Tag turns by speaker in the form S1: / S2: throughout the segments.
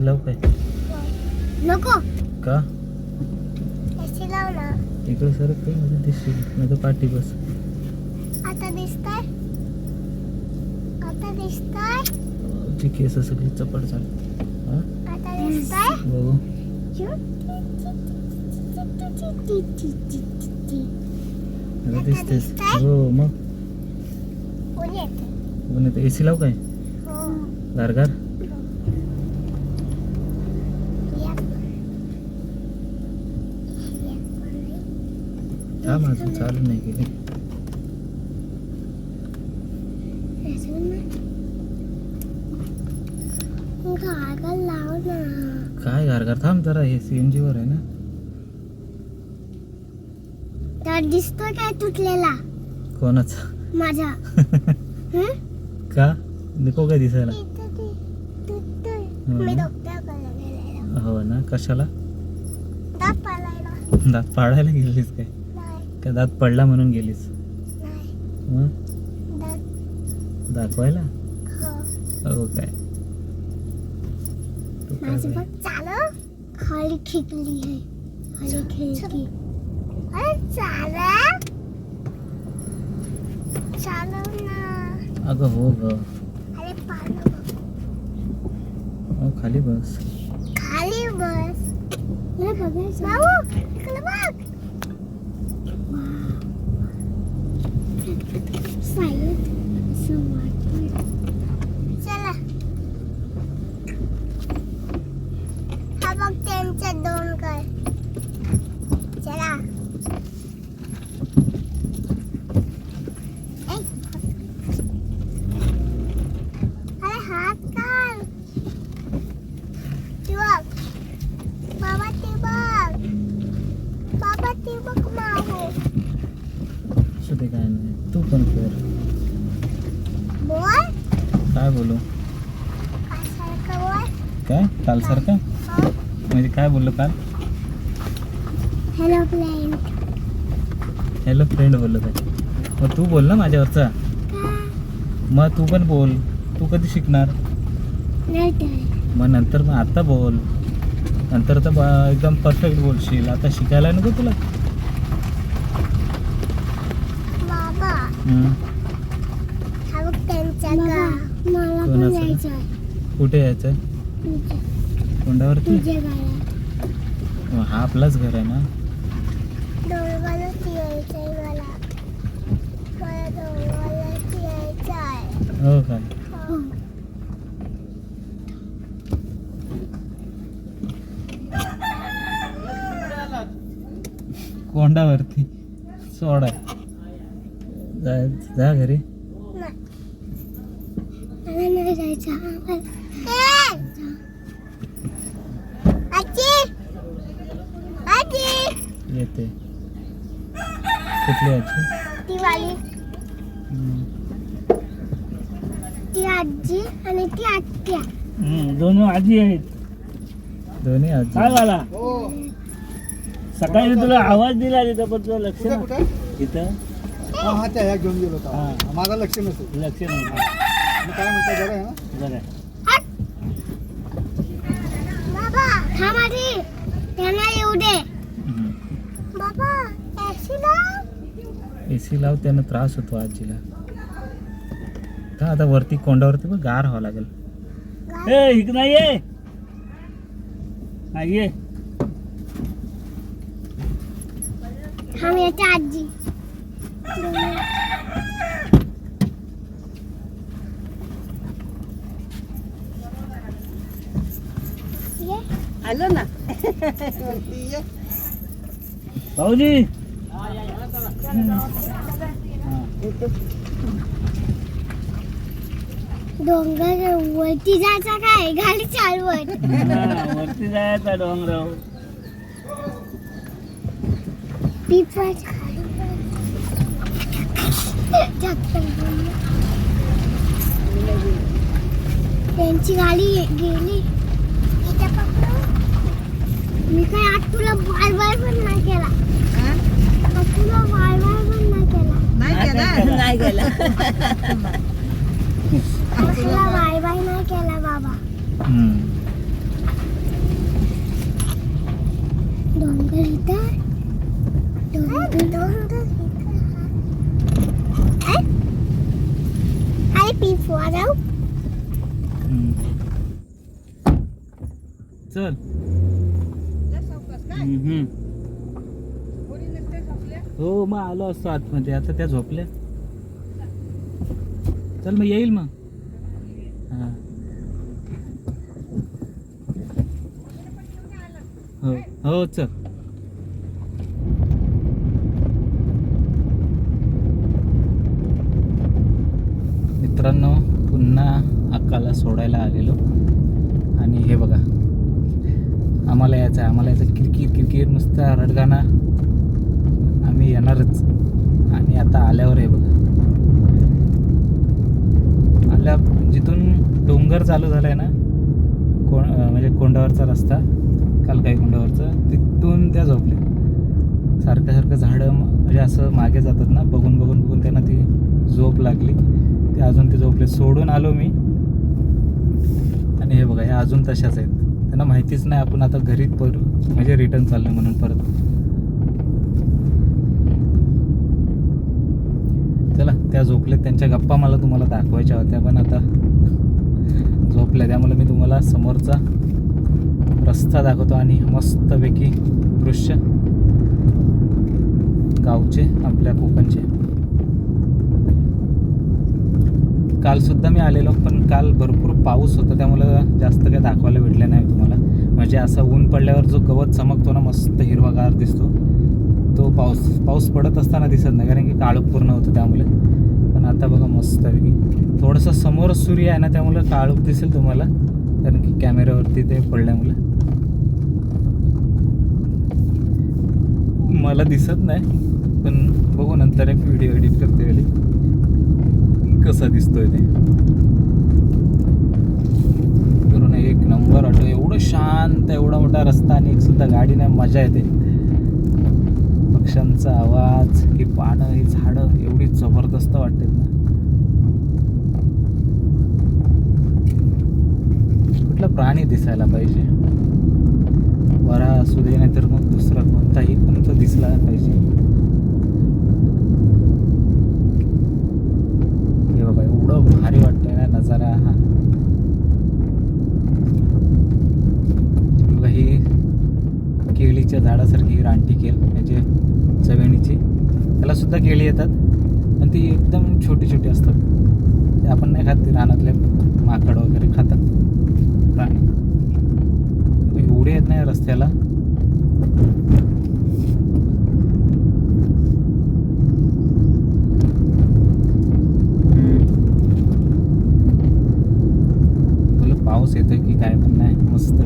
S1: लाव काय
S2: नको
S1: का
S2: ऐसी लाव ना.
S1: इकडे सर काही मध्ये दिसतील नाही तर पाठी बस.
S2: आता दिसतंय
S1: ची केस सगळी चपट झाली. हा
S2: आता दिसतंय
S1: बघू आता दिसतेस. हो मग
S2: कोण येते?
S1: कोण येतं? एसी लाव काय
S2: हो
S1: गारगार हा माझं चालू नाही गेली.
S2: गारगार लाव ना.
S1: काय गारगार थांब जरा. हे सीएनजी वर आहे ना.
S2: तर दिसतोय काय तुटलेला
S1: कोणाचा
S2: माझा?
S1: का नको काय दिसायला?
S2: मी डॉक्टरकडे गेलेलो.
S1: हो ना कशाला?
S2: दात पाडायला.
S1: दात पाडायला गेलीस काय?
S2: नाही
S1: का दात पडला म्हणून गेलीस?
S2: नाही
S1: मग
S2: दात
S1: दाखवायला?
S2: हो.
S1: हो काय तू काय
S2: माझी
S1: बाई?
S2: बघ चालव खाली खिकली आहे. खाली खिडकी. अरे चालव ना.
S1: अगं हो ग.
S2: अरे पाळणं बघ.
S1: हो खाली बस.
S2: खाली बस. हे बघायचं भाऊ इकडे बघ. साईड असं वाटतं. चला हा बघ त्यांच्या दोन कर. चला अरे हात काढ. ती बघ बाबा ती बघ. बाबा ती बघ मागो.
S1: असू दे काय नाही. तू पण कर.
S2: बोल
S1: काय बोलू?
S2: सारखं बोल.
S1: काय काल सारखं म्हणजे काय बोललो काल?
S2: Hello friend.
S1: हॅलो फ्रेंड बोललो काय? मग तू बोल ना माझ्यावरचा. मग तू पण बोल. तू कधी शिकणार? मग नंतर मग आता बोल. नंतर तर एकदम परफेक्ट बोलशील. आता शिकायला नको तुला?
S2: बाबा
S1: हम्म.
S2: हा बघ त्यांच्या मला पण
S1: कोणाचं?
S2: जायचं
S1: कुठे यायचं? कोंडावरती?
S2: तुझ्या गाड्या
S1: मग हा आपलाच घर आहे ना.
S2: डोंगरावरती यायचंय मला. मला डोंगरावरती यायचं आहे.
S1: हो काय?
S2: हो.
S1: कोंडावरती सोड आहे. जा घरी.
S2: नाही. मला नाही जायचं. आजी आजी
S1: येते. कुठली आजी?
S2: ती वाली
S1: हम्म.
S2: ती आजी आणि ती आत्या.
S3: दोन आजी आहेत.
S1: दोन्ही आजी.
S3: काय झाला? सकाळी मी तुला आवाज दिला तिथं पण तुझं लक्ष
S4: कुठे
S3: नव्हतं.
S4: कुठे?
S3: इथं
S4: हा त्या ह्या घेऊन गेलो होता.
S3: हा.
S4: माझं लक्ष नसेल.
S3: लक्ष नव्हतं.
S4: मी काय म्हणतो जरा आहे ना.
S3: बरं.
S2: बाबा थांब आधी. त्यांना येऊ दे.
S1: हम्म.
S2: बाबा टॅक्सी लाव.
S1: एसी लाव. त्यानं त्रास होतो आजीला. का आता वरती कोंडावरती पण गार व्हावं लागेल.
S3: ए इकडं ये. हा ये.
S2: थांब येते आजी. ये.
S5: आलो ना.
S3: भाऊजी
S2: डोंगर वरती जायचा काय गाडी चालवत.
S3: वरती जायचा डोंगराव.
S2: पिपळ त्यांची गाडी गेली. मी काय आज तुला बाय बाय पण नाही केला. आज तुला बाय बाय पण नाही केला.
S5: नाही गेला. नाही गेला.
S2: आज तुला बाय बाय नाही केला बाबा.
S1: हम्म.
S2: Hai pipo đâu?
S1: हम्म. चल. हो मग आलो असतो आतमध्ये, आता त्या झोपल्या. चल मग येईल मग. हा. हो हो चल. मित्रांनो पुन्हा अक्काला सोडायला आलेलो आणि हे बघा आम्हाला यायचं किरकिर नुसता रडगाणा. आम्ही येणारच आणि आता आल्यावर हे बघा आल्या जिथून डोंगर चालू झालाय ना म्हणजे कोंडावरचा रस्ता कालकाई कोंडावरचा तिथून त्या झोपल्या सारखं झाडं म्हणजे असं मागे जातात ना बघून त्यांना ती झोप लागली ते अजून ते झोपले. सोडून आलो मी आणि हे बघा हे अजून तशाच आहेत. त्यांना माहितीच नाही आपण आता घरी म्हणजे रिटर्न चाललो म्हणून परत. चला त्या झोपल्या त्यांच्या गप्पा मला तुम्हाला दाखवायच्या होत्या पण आता झोपल्या त्यामुळे मी तुम्हाला समोरचा रस्ता दाखवतो आणि मस्तपैकी दृश्य गावचे आपल्या कोकणचे. काल सुद्धा मी आलेलो पण काल भरपूर पाऊस होता त्यामुळं जास्त काही दाखवायला भेटलं नाही तुम्हाला. म्हणजे असं ऊन पडल्यावर जो गवत चमकतो ना मस्त हिरवागार दिसतो तो पाऊस पडत असताना दिसत नाही कारण की काळोख पूर्ण होतं त्यामुळे. पण आता बघा मस्तपैकी थोडंसं समोर सूर्य आहे ना त्यामुळे काळोख दिसेल तुम्हाला कारण की कॅमेऱ्यावरती ते पडल्यामुळे मला दिसत नाही. पण बघू नंतर एक व्हिडिओ एडिट करते वेळी कसा दिसतोय ते. करून एक नंबर वाटतो एवढं शांत एवढा मोठा रस्ता आणि एक सुद्धा गाडी नाही मजा येते. पक्ष्यांचा आवाज ही पानं ही झाडं एवढी जबरदस्त वाटतात ना. कुठला प्राणी दिसायला पाहिजे वरा असू दे नाहीतर मग दुसरा कोणताही पण तो दिसला पाहिजे. हे बघा एवढं भारी वाटतंय ना नजारा हा. बघा ही केळीच्या झाडासारखी ही रानटी केळ म्हणजे चवेणीची त्याला सुद्धा केळी येतात पण ती एकदम छोटी छोटी असतात. ते आपण नाही खात. ते रानातले माकड वगैरे खातात प्राणी. एवढे येत नाही रस्त्याला. पाऊस येतोय की काय पण नाही मस्त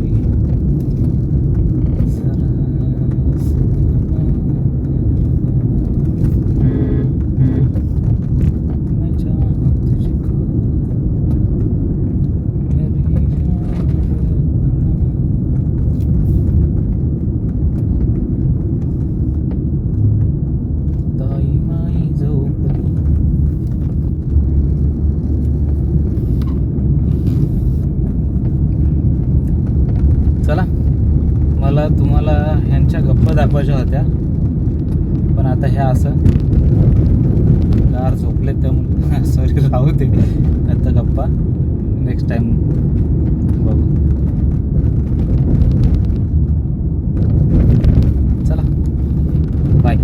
S1: चला मला तुम्हाला ह्यांच्या गप्पा दाखवायच्या होत्या पण आता ह्या असं गार झोपलेत त्यामुळे सॉरी राहू दे आता गप्पा नेक्स्ट टाइम बघू. चला बाय.